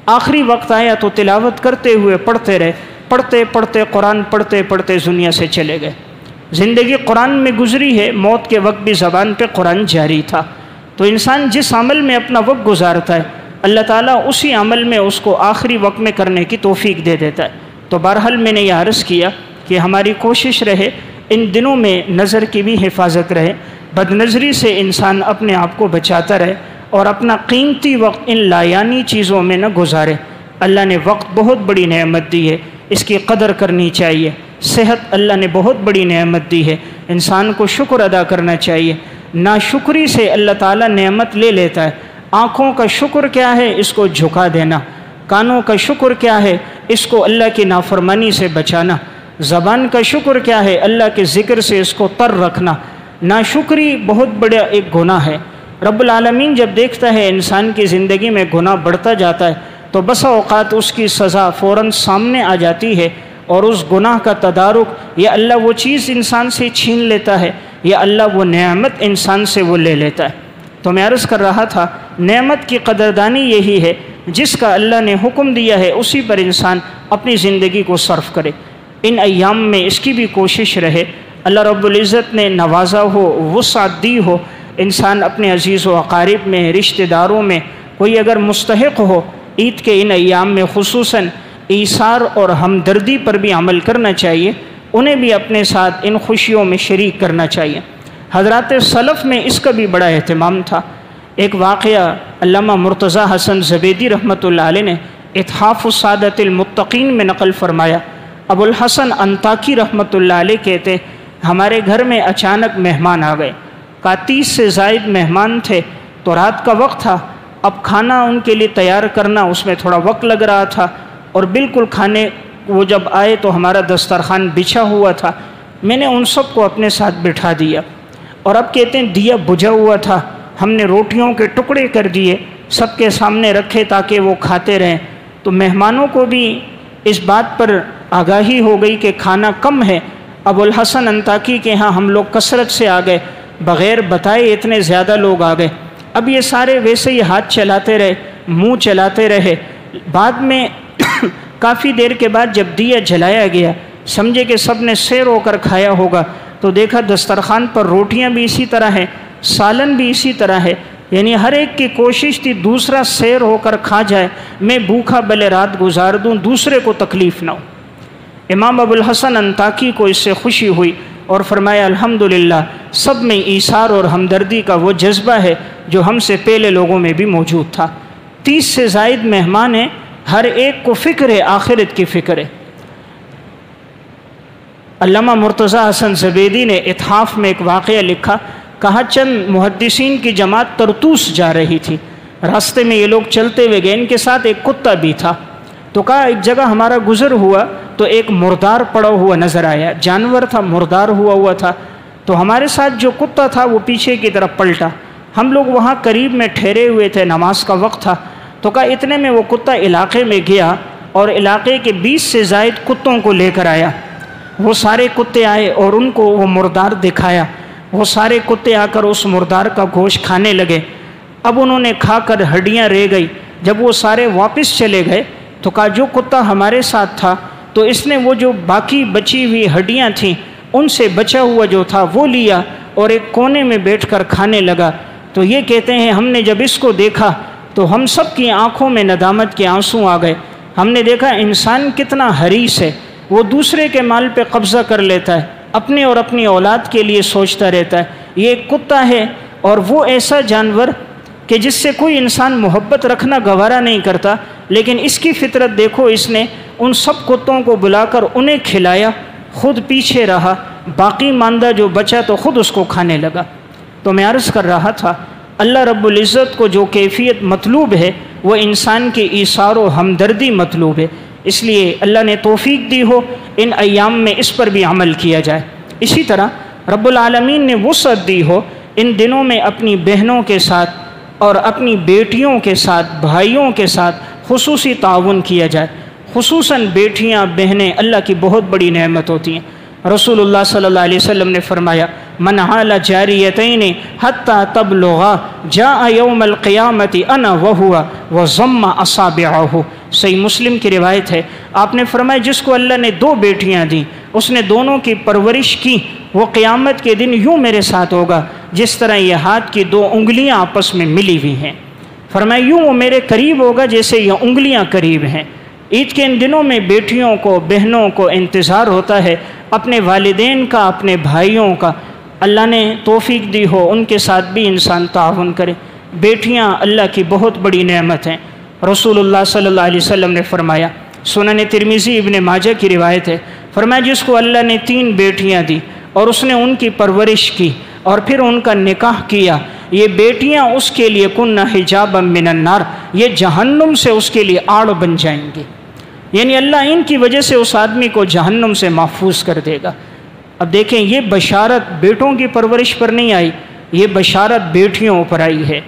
آخری وقت آیا تو تلاوت کرتے ہوئے پڑھتے رہے، پڑھتے پڑھتے قرآن پڑھتے پڑھتے دنیا سے چلے گئے۔ زندگی قرآن میں گزری ہے، موت کے وقت بھی زبان پہ قرآن جاری تھا۔ تو انسان جس عمل میں اپنا وقت گزارتا ہے اللہ تعالیٰ اسی عمل میں اس کو آخری وقت میں کرنے کی توفیق دے دیتا ہے۔ تو بہرحال میں نے یہ عرض کیا کہ ہماری کوشش رہے ان دنوں میں نظر کی بھی حفاظت رہے، بد نظری سے انسان اپنے آپ کو بچاتا رہے اور اپنا قیمتی وقت ان لایانی چیزوں میں نہ گزارے۔ اللہ نے وقت بہت بڑی نعمت دی ہے، اس کی قدر کرنی چاہیے۔ صحت اللہ نے بہت بڑی نعمت دی ہے، انسان کو شکر ادا کرنا چاہیے۔ ناشکری سے اللہ تعالیٰ نعمت لے لیتا ہے۔ آنکھوں کا شکر کیا ہے؟ اس کو جھکا دینا۔ کانوں کا شکر کیا ہے؟ اس کو اللہ کی نافرمانی سے بچانا۔ زبان کا شکر کیا ہے؟ اللہ کے ذکر سے اس کو تر رکھنا۔ ناشکری بہت بڑا ایک گناہ ہے۔ رب العالمین جب دیکھتا ہے انسان کی زندگی میں گناہ بڑھتا جاتا ہے تو بسا اوقات اس کی سزا فوراً سامنے آ جاتی ہے، اور اس گناہ کا تدارک یا اللہ وہ چیز انسان سے چھین لیتا ہے یا اللہ وہ نعمت انسان سے وہ لے لیتا ہے۔ تو میں عرض کر رہا تھا نعمت کی قدردانی یہی ہے، جس کا اللہ نے حکم دیا ہے اسی پر انسان اپنی زندگی کو صرف کرے۔ ان ایام میں اس کی بھی کوشش رہے، اللہ رب العزت نے نوازا ہو، وسعت دی ہو، انسان اپنے عزیز و اقارب میں، رشتہ داروں میں کوئی اگر مستحق ہو، عید کے ان ایام میں خصوصاً ایثار اور ہمدردی پر بھی عمل کرنا چاہیے، انہیں بھی اپنے ساتھ ان خوشیوں میں شریک کرنا چاہیے۔ حضرات سلف میں اس کا بھی بڑا اہتمام تھا۔ ایک واقعہ علامہ مرتضیٰ حسن زبیدی رحمۃ اللہ علیہ نے اتحاف السادۃ المتقین میں نقل فرمایا۔ ابو الحسن انطاکی رحمۃ اللہ علیہ کہتے ہمارے گھر میں اچانک مہمان آ گئے، 30 سے زائد مہمان تھے، تو رات کا وقت تھا، اب کھانا ان کے لیے تیار کرنا اس میں تھوڑا وقت لگ رہا تھا، اور بالکل کھانے وہ جب آئے تو ہمارا دسترخوان بچھا ہوا تھا، میں نے ان سب کو اپنے ساتھ بٹھا دیا، اور اب کہتے ہیں دیا بجھا ہوا تھا، ہم نے روٹیوں کے ٹکڑے کر دیے، سب کے سامنے رکھے تاکہ وہ کھاتے رہیں۔ تو مہمانوں کو بھی اس بات پر آگاہی ہو گئی کہ کھانا کم ہے۔ ابو الحسن انطاکی کے ہاں ہم لوگ کثرت سے آ گئے، بغیر بتائے اتنے زیادہ لوگ آ گئے۔ اب یہ سارے ویسے ہی ہاتھ چلاتے رہے، منہ چلاتے رہے۔ بعد میں کافی دیر کے بعد جب دیا جلایا گیا، سمجھے کہ سب نے سیر ہو کر کھایا ہوگا، تو دیکھا دسترخوان پر روٹیاں بھی اسی طرح ہیں، سالن بھی اسی طرح ہے، یعنی ہر ایک کی کوشش تھی دوسرا سیر ہو کر کھا جائے، میں بھوکھا بھلے رات گزار دوں، دوسرے کو تکلیف نہ ہو۔ امام ابو الحسن انطاکی کو اس سے خوشی ہوئی اور فرمایا الحمدللہ، سب میں ایثار اور ہمدردی کا وہ جذبہ ہے جو ہم سے پہلے لوگوں میں بھی موجود تھا۔ 30 سے زائد مہمان ہیں، ہر ایک کو فکر ہے، آخرت کی فکر ہے۔ علامہ مرتضی حسن زبیدی نے اتحاف میں ایک واقعہ لکھا، کہا چند محدثین کی جماعت طرطوس جا رہی تھی، راستے میں یہ لوگ چلتے ہوئے گئے، ان کے ساتھ ایک کتا بھی تھا، تو کہا ایک جگہ ہمارا گزر ہوا تو ایک مردار پڑا ہوا نظر آیا، جانور تھا، مردار ہوا تھا، تو ہمارے ساتھ جو کتا تھا وہ پیچھے کی طرف پلٹا، ہم لوگ وہاں قریب میں ٹھہرے ہوئے تھے، نماز کا وقت تھا، تو کہا اتنے میں وہ کتا علاقے میں گیا اور علاقے کے 20 سے زائد کتوں کو لے کر آیا۔ وہ سارے کتے آئے اور ان کو وہ مردار دکھایا، وہ سارے کتے آ کر اس مردار کا گوشت کھانے لگے۔ اب انہوں نے کھا کر ہڈیاں رہ گئی، جب وہ سارے واپس چلے گئے تو کہا جو کتا ہمارے ساتھ تھا تو اس نے وہ جو باقی بچی ہوئی ہڈیاں تھیں ان سے بچا ہوا جو تھا وہ لیا اور ایک کونے میں بیٹھ کر کھانے لگا۔ تو یہ کہتے ہیں ہم نے جب اس کو دیکھا تو ہم سب کی آنکھوں میں ندامت کے آنسو آ گئے، ہم نے دیکھا انسان کتنا حریص ہے، وہ دوسرے کے مال پہ قبضہ کر لیتا ہے، اپنے اور اپنی اولاد کے لیے سوچتا رہتا ہے۔ یہ ایک کتا ہے اور وہ ایسا جانور کہ جس سے کوئی انسان محبت رکھنا گوارا نہیں کرتا، لیکن اس کی فطرت دیکھو، اس نے ان سب کتوں کو بلا کر انہیں کھلایا، خود پیچھے رہا، باقی ماندہ جو بچا تو خود اس کو کھانے لگا۔ تو میں عرض کر رہا تھا اللہ رب العزت کو جو کیفیت مطلوب ہے وہ انسان کی ایثار و ہمدردی مطلوب ہے، اس لیے اللہ نے توفیق دی ہو ان ایام میں اس پر بھی عمل کیا جائے۔ اسی طرح رب العالمین نے وسعت دی ہو ان دنوں میں اپنی بہنوں کے ساتھ اور اپنی بیٹیوں کے ساتھ، بھائیوں کے ساتھ خصوصی تعاون کیا جائے، خصوصاً بیٹیاں بہنیں اللہ کی بہت بڑی نعمت ہوتی ہیں۔ رسول اللہ صلی اللہ علیہ وسلم نے فرمایا من عال جاریتین حتی تبلغا جاء یوم القیامت انا وہوا وضم اصابعہ۔ صحیح مسلم کی روایت ہے، آپ نے فرمایا جس کو اللہ نے 2 بیٹیاں دیں، اس نے دونوں کی پرورش کی، وہ قیامت کے دن یوں میرے ساتھ ہوگا جس طرح یہ ہاتھ کی 2 انگلیاں آپس میں ملی ہوئی ہیں۔ فرمایا یوں وہ میرے قریب ہوگا جیسے یہ انگلیاں قریب ہیں۔ عید کے ان دنوں میں بیٹیوں کو، بہنوں کو انتظار ہوتا ہے اپنے والدین کا، اپنے بھائیوں کا، اللہ نے توفیق دی ہو ان کے ساتھ بھی انسان تعاون کرے۔ بیٹیاں اللہ کی بہت بڑی نعمت ہیں۔ رسول اللہ صلی اللہ علیہ وسلم نے فرمایا، سنن ترمذی ابن ماجہ کی روایت ہے، فرمایا جس کو اللہ نے 3 بیٹیاں دی اور اس نے ان کی پرورش کی اور پھر ان کا نکاح کیا، یہ بیٹیاں اس کے لیے کن حجابا من النار، یہ جہنم سے اس کے لیے آڑ بن جائیں گی، یعنی اللہ ان کی وجہ سے اس آدمی کو جہنم سے محفوظ کر دے گا۔ اب دیکھیں یہ بشارت بیٹوں کی پرورش پر نہیں آئی، یہ بشارت بیٹیوں پر آئی ہے۔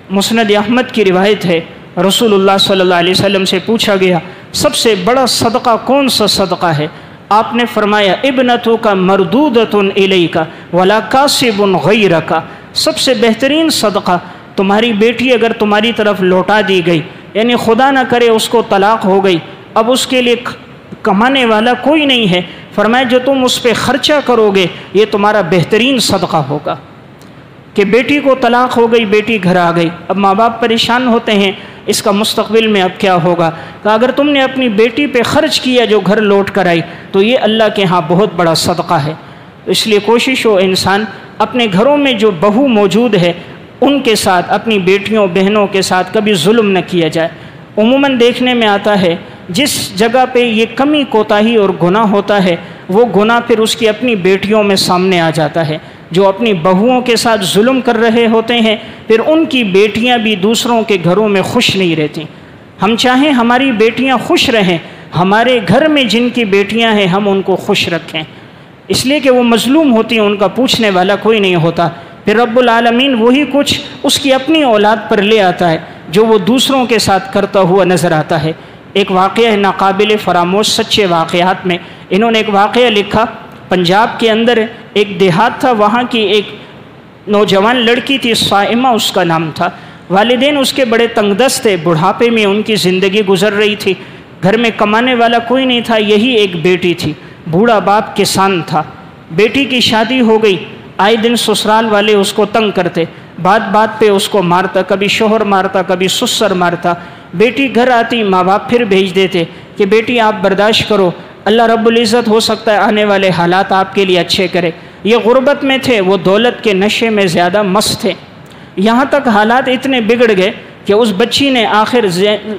مسند احمد کی روایت ہے، رسول اللہ صلی اللہ علیہ وسلم سے پوچھا گیا سب سے بڑا صدقہ کون سا صدقہ ہے؟ آپ نے فرمایا ابنتک مردودۃ الیک ولا کاسب غیرک، سب سے بہترین صدقہ تمہاری بیٹی اگر تمہاری طرف لوٹا دی گئی، یعنی خدا نہ کرے اس کو طلاق ہو گئی، اب اس کے لیے کمانے والا کوئی نہیں ہے، فرمایا جو تم اس پہ خرچہ کرو گے یہ تمہارا بہترین صدقہ ہوگا۔ کہ بیٹی کو طلاق ہو گئی، بیٹی گھر آ گئی، اب ماں باپ پریشان ہوتے ہیں اس کا مستقبل میں اب کیا ہوگا، کہ اگر تم نے اپنی بیٹی پہ خرچ کیا جو گھر لوٹ کر آئی تو یہ اللہ کے ہاں بہت بڑا صدقہ ہے۔ اس لیے کوشش ہو انسان اپنے گھروں میں جو بہو موجود ہے ان کے ساتھ، اپنی بیٹیوں بہنوں کے ساتھ کبھی ظلم نہ کیا جائے۔ عموماً دیکھنے میں آتا ہے جس جگہ پہ یہ کمی کوتاہی اور گناہ ہوتا ہے وہ گناہ پھر اس کی اپنی بیٹیوں میں سامنے آ جاتا ہے، جو اپنی بہوؤں کے ساتھ ظلم کر رہے ہوتے ہیں پھر ان کی بیٹیاں بھی دوسروں کے گھروں میں خوش نہیں رہتی۔ ہم چاہیں ہماری بیٹیاں خوش رہیں، ہمارے گھر میں جن کی بیٹیاں ہیں ہم ان کو خوش رکھیں۔ اس لیے کہ وہ مظلوم ہوتی ہیں، ان کا پوچھنے والا کوئی نہیں ہوتا۔ پھر رب العالمین وہی کچھ اس کی اپنی اولاد پر لے آتا ہے جو وہ دوسروں کے ساتھ کرتا ہوا نظر آتا ہے۔ ایک واقعہ ہے ناقابل فراموش سچے واقعات میں، انہوں نے ایک واقعہ لکھا۔ پنجاب کے اندر ایک دیہات تھا، وہاں کی ایک نوجوان لڑکی تھی، صائمہ اس کا نام تھا۔ والدین اس کے بڑے تنگ دست تھے، بڑھاپے میں ان کی زندگی گزر رہی تھی، گھر میں کمانے والا کوئی نہیں تھا، یہی ایک بیٹی تھی۔ بوڑھا باپ کسان تھا، بیٹی کی شادی ہو گئی، آئے دن سسرال والے اس کو تنگ کرتے، بات بات پہ اس کو مارتا، کبھی شوہر مارتا، کبھی سسر مارتا۔ بیٹی گھر آتی، ماں باپ پھر بھیج دیتے کہ بیٹی آپ برداشت کرو، اللہ رب العزت ہو سکتا ہے آنے والے حالات آپ کے لیے اچھے کرے۔ یہ غربت میں تھے، وہ دولت کے نشے میں زیادہ مست تھے، یہاں تک حالات اتنے بگڑ گئے کہ اس بچی نے آخر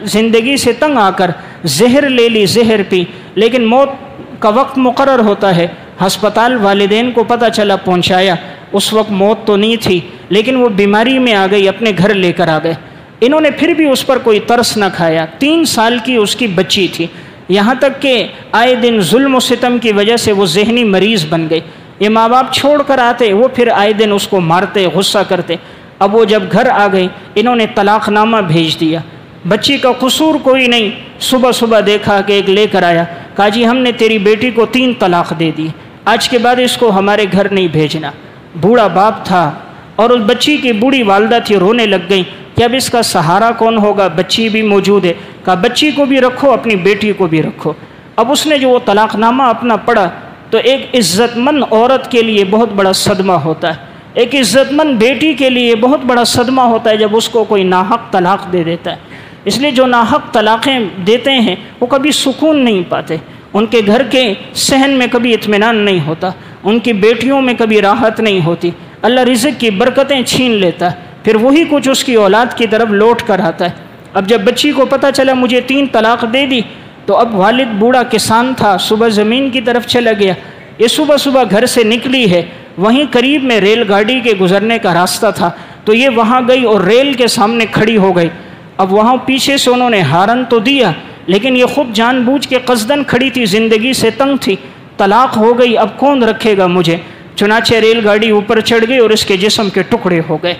زندگی سے تنگ آ کر زہر لے لی، زہر پی، لیکن موت کا وقت مقرر ہوتا ہے۔ ہسپتال والدین کو پتہ چلا، پہنچایا، اس وقت موت تو نہیں تھی لیکن وہ بیماری میں آ گئی، اپنے گھر لے کر آ گئے۔ انہوں نے پھر بھی اس پر کوئی ترس نہ کھایا، 3 سال کی اس کی بچی تھی، یہاں تک کہ آئے دن ظلم و ستم کی وجہ سے وہ ذہنی مریض بن گئی۔ یہ ماں باپ چھوڑ کر آتے، وہ پھر آئے دن اس کو مارتے، غصہ کرتے۔ اب وہ جب گھر آ گئی، انہوں نے طلاق نامہ بھیج دیا، بچی کا قصور کوئی نہیں۔ صبح صبح دیکھا کہ ایک لے کر آیا، کہا جی ہم نے تیری بیٹی کو 3 طلاق دے دی، آج کے بعد اس کو ہمارے گھر نہیں بھیجنا۔ بوڑھا باپ تھا اور اس بچی کی بوڑھی والدہ تھی، رونے لگ گئیں کہ اب اس کا سہارا کون ہوگا، بچی بھی موجود ہے۔ کہا بچی کو بھی رکھو، اپنی بیٹی کو بھی رکھو۔ اب اس نے جو وہ طلاق نامہ اپنا پڑھا تو ایک عزت مند عورت کے لیے بہت بڑا صدمہ ہوتا ہے، ایک عزت مند بیٹی کے لیے بہت بڑا صدمہ ہوتا ہے جب اس کو کوئی ناحق طلاق دے دیتا ہے۔ اس لیے جو ناحق طلاقیں دیتے ہیں وہ کبھی سکون نہیں پاتے، ان کے گھر کے صحن میں کبھی اطمینان نہیں ہوتا، ان کی بیٹیوں میں کبھی راحت نہیں ہوتی، اللہ رزق کی برکتیں چھین لیتا ہے، پھر وہی کچھ اس کی اولاد کی طرف لوٹ کر آتا ہے۔ اب جب بچی کو پتہ چلا مجھے 3 طلاق دے دی تو اب والد بوڑھا کسان تھا، صبح زمین کی طرف چلا گیا، یہ صبح صبح گھر سے نکلی ہے، وہیں قریب میں ریل گاڑی کے گزرنے کا راستہ تھا تو یہ وہاں گئی اور ریل کے سامنے کھڑی ہو گئی۔ اب وہاں پیچھے سے انہوں نے ہارن تو دیا لیکن یہ خود جان بوجھ کے قصدن کھڑی تھی، زندگی سے تنگ تھی، طلاق ہو گئی، اب کون رکھے گا مجھے؟ چنانچہ ریل گاڑی اوپر چڑھ گئی اور اس کے جسم کے ٹکڑے ہو گئے۔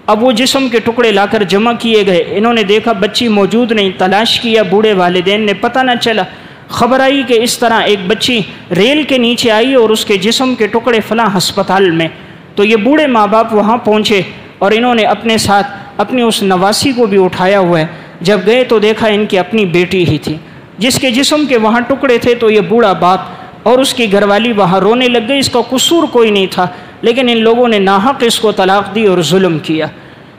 اب وہ جسم کے ٹکڑے لا کر جمع کیے گئے، انہوں نے دیکھا بچی موجود نہیں، تلاش کیا بوڑھے والدین نے، پتہ نہ چلا۔ خبر آئی کہ اس طرح ایک بچی ریل کے نیچے آئی اور اس کے جسم کے ٹکڑے فلاں ہسپتال میں۔ تو یہ بوڑھے ماں باپ وہاں پہنچے اور انہوں نے اپنے ساتھ اپنی اس نواسی کو بھی اٹھایا ہوا ہے۔ جب گئے تو دیکھا ان کی اپنی بیٹی ہی تھی جس کے جسم کے وہاں ٹکڑے تھے، تو یہ بوڑھا باپ اور اس کی گھر والی وہاں رونے لگ گئی، اس کا قصور کوئی نہیں تھا لیکن ان لوگوں نے ناحق اس کو طلاق دی اور ظلم کیا۔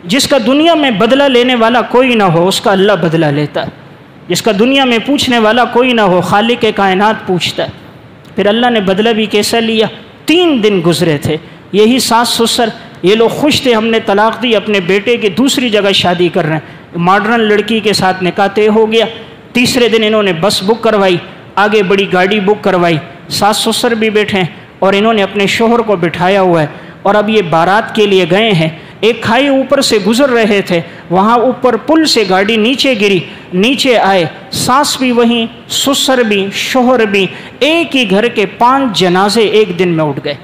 جس کا دنیا میں بدلہ لینے والا کوئی نہ ہو اس کا اللہ بدلہ لیتا ہے، جس کا دنیا میں پوچھنے والا کوئی نہ ہو خالق کائنات پوچھتا ہے۔ پھر اللہ نے بدلہ بھی کیسا لیا؟ 3 دن گزرے تھے، یہی ساس سسر یہ لوگ خوش تھے، ہم نے طلاق دی، اپنے بیٹے کی دوسری جگہ شادی کر رہے ہیں، ماڈرن لڑکی کے ساتھ نکاح طے ہو گیا۔ تیسرے دن انہوں نے بس بک کروائی، آگے بڑی گاڑی بک کروائی، ساس سسر بھی بیٹھے ہیں اور انہوں نے اپنے شوہر کو بٹھایا ہوا ہے اور اب یہ بارات کے لیے گئے ہیں۔ ایک کھائی اوپر سے گزر رہے تھے، وہاں اوپر پل سے گاڑی نیچے گری، نیچے آئے، ساس بھی وہیں، سسر بھی، شوہر بھی، ایک ہی گھر کے 5 جنازے ایک دن میں اٹھ گئے۔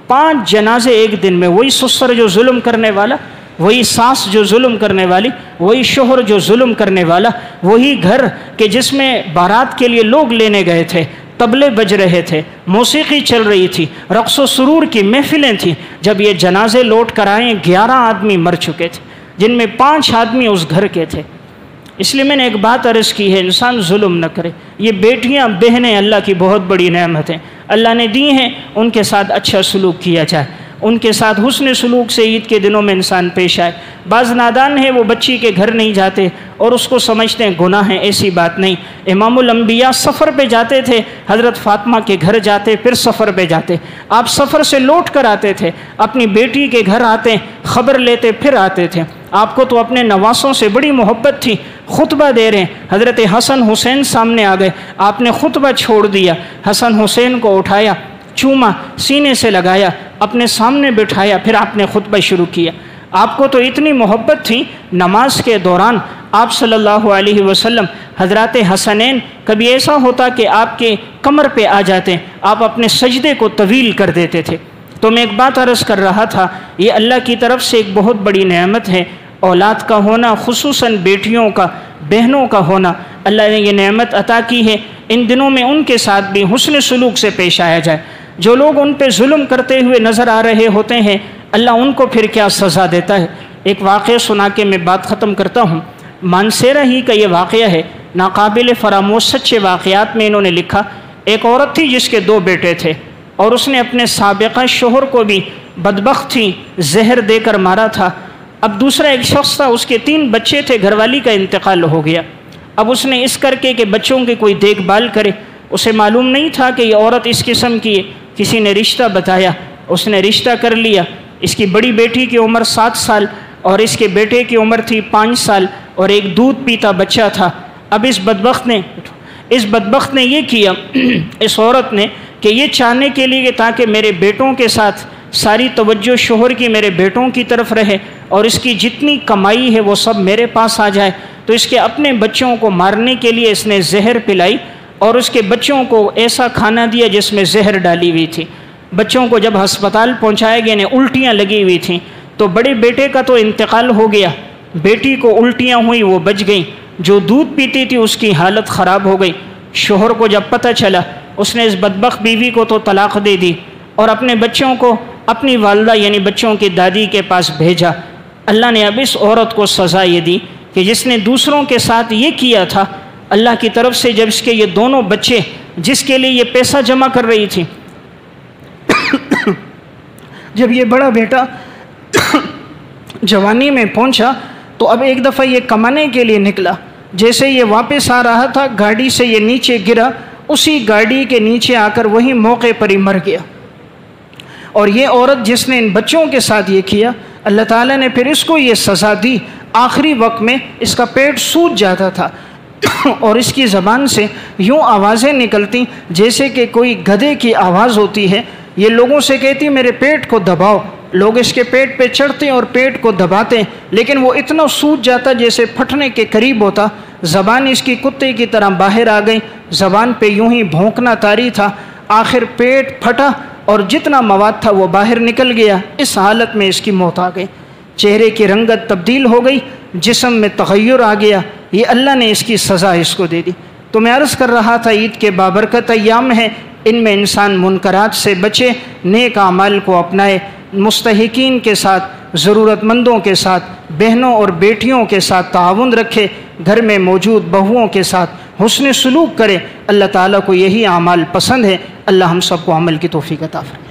5 جنازے ایک دن میں، وہی سسر جو ظلم کرنے والا، وہی ساس جو ظلم کرنے والی، وہی شوہر جو ظلم کرنے والا، وہی گھر کہ جس میں بارات کے لیے لوگ لینے گئے تھے، طبلے بج رہے تھے، موسیقی چل رہی تھی، رقص و سرور کی محفلیں تھیں۔ جب یہ جنازے لوٹ کر آئے 11 آدمی مر چکے تھے جن میں 5 آدمی اس گھر کے تھے۔ اس لیے میں نے ایک بات عرض کی ہے، انسان ظلم نہ کرے۔ یہ بیٹیاں بہنیں اللہ کی بہت بڑی نعمت ہیں، اللہ نے دی ہیں، ان کے ساتھ اچھا سلوک کیا جائے، ان کے ساتھ حسن سلوک سے عید کے دنوں میں انسان پیش آئے۔ بعض نادان ہیں وہ بچی کے گھر نہیں جاتے اور اس کو سمجھتے ہیں گناہ ہے، ایسی بات نہیں۔ امام الانبیاء سفر پہ جاتے تھے، حضرت فاطمہ کے گھر جاتے پھر سفر پہ جاتے، آپ سفر سے لوٹ کر آتے تھے، اپنی بیٹی کے گھر آتے، خبر لیتے پھر آتے تھے۔ آپ کو تو اپنے نواسوں سے بڑی محبت تھی، خطبہ دے رہے ہیں، حضرت حسن حسین سامنے آ گئے، آپ نے خطبہ چھوڑ دیا، حسن حسین کو اٹھایا، چوما، سینے سے لگایا، اپنے سامنے بٹھایا، پھر آپ نے خطبہ شروع کیا۔ آپ کو تو اتنی محبت تھی، نماز کے دوران آپ صلی اللہ علیہ وسلم حضرات حسنین کبھی ایسا ہوتا کہ آپ کے کمر پہ آ جاتے، آپ اپنے سجدے کو طویل کر دیتے تھے۔ تو میں ایک بات عرض کر رہا تھا، یہ اللہ کی طرف سے ایک بہت بڑی نعمت ہے، اولاد کا ہونا، خصوصاً بیٹیوں کا، بہنوں کا ہونا۔ اللہ نے یہ نعمت عطا کی ہے، ان دنوں میں ان کے ساتھ بھی حسن سلوک سے پیش آیا جائے۔ جو لوگ ان پہ ظلم کرتے ہوئے نظر آ رہے ہوتے ہیں، اللہ ان کو پھر کیا سزا دیتا ہے۔ ایک واقعہ سنا کے میں بات ختم کرتا ہوں۔ مانسیرا ہی کا یہ واقعہ ہے، ناقابل فراموش سچے واقعات میں انہوں نے لکھا، ایک عورت تھی جس کے 2 بیٹے تھے، اور اس نے اپنے سابقہ شوہر کو بھی بدبخت تھی زہر دے کر مارا تھا۔ اب دوسرا ایک شخص تھا، اس کے 3 بچے تھے، گھر والی کا انتقال ہو گیا۔ اب اس نے اس کر کے کہ بچوں کی کوئی دیکھ بھال کرے، اسے معلوم نہیں تھا کہ یہ عورت اس قسم کی ہے، کسی نے رشتہ بتایا، اس نے رشتہ کر لیا۔ اس کی بڑی بیٹی کی عمر 7 سال اور اس کے بیٹے کی عمر تھی 5 سال، اور ایک دودھ پیتا بچہ تھا۔ اب اس بدبخت نے یہ کیا، اس عورت نے، کہ یہ چاہنے کے لیے تاکہ میرے بیٹوں کے ساتھ ساری توجہ شوہر کی میرے بیٹوں کی طرف رہے اور اس کی جتنی کمائی ہے وہ سب میرے پاس آ جائے، تو اس کے اپنے بچوں کو مارنے کے لیے اس نے زہر پلائی اور اس کے بچوں کو ایسا کھانا دیا جس میں زہر ڈالی ہوئی تھی۔ بچوں کو جب ہسپتال پہنچایا گیا، انہیں الٹیاں لگی ہوئی تھیں، تو بڑے بیٹے کا تو انتقال ہو گیا، بیٹی کو الٹیاں ہوئی، وہ بچ گئی۔ جو دودھ پیتی تھی اس کی حالت خراب ہو گئی۔ شوہر کو جب پتہ چلا، اس نے اس بدبخت بیوی کو تو طلاق دے دی اور اپنے بچوں کو اپنی والدہ یعنی بچوں کی دادی کے پاس بھیجا۔ اللہ نے اب اس عورت کو سزا یہ دی کہ جس نے دوسروں کے ساتھ یہ کیا تھا، اللہ کی طرف سے جب اس کے یہ دونوں بچے جس کے لیے یہ پیسہ جمع کر رہی تھی، جب یہ بڑا بیٹا جوانی میں پہنچا تو اب ایک دفعہ یہ کمانے کے لیے نکلا۔ جیسے یہ واپس آ رہا تھا، گاڑی سے یہ نیچے گرا، اسی گاڑی کے نیچے آ کر وہی موقع پر ہی مر گیا۔ اور یہ عورت جس نے ان بچوں کے ساتھ یہ کیا، اللہ تعالیٰ نے پھر اس کو یہ سزا دی۔ آخری وقت میں اس کا پیٹ سوج جاتا تھا اور اس کی زبان سے یوں آوازیں نکلتی جیسے کہ کوئی گدھے کی آواز ہوتی ہے۔ یہ لوگوں سے کہتی میرے پیٹ کو دباؤ، لوگ اس کے پیٹ پہ چڑھتے اور پیٹ کو دباتے، لیکن وہ اتنا سوج جاتا جیسے پھٹنے کے قریب ہوتا۔ زبان اس کی کتے کی طرح باہر آ گئی، زبان پہ یوں ہی بھونکنا طاری تھا۔ آخر پیٹ پھٹا اور جتنا مواد تھا وہ باہر نکل گیا۔ اس حالت میں اس کی موت آ گئی، چہرے کی رنگت تبدیل ہو گئی، جسم میں تغیر آ گیا۔ یہ اللہ نے اس کی سزا اس کو دے دی۔ تو میں عرض کر رہا تھا، عید کے بابرکت ایام ہیں، ان میں انسان منکرات سے بچے، نیک اعمال کو اپنائے، مستحقین کے ساتھ، ضرورت مندوں کے ساتھ، بہنوں اور بیٹیوں کے ساتھ تعاون رکھے، گھر میں موجود بہوؤں کے ساتھ حسن سلوک کرے۔ اللہ تعالیٰ کو یہی اعمال پسند ہے۔ اللہ ہم سب کو عمل کی توفیق عطا فرمائے۔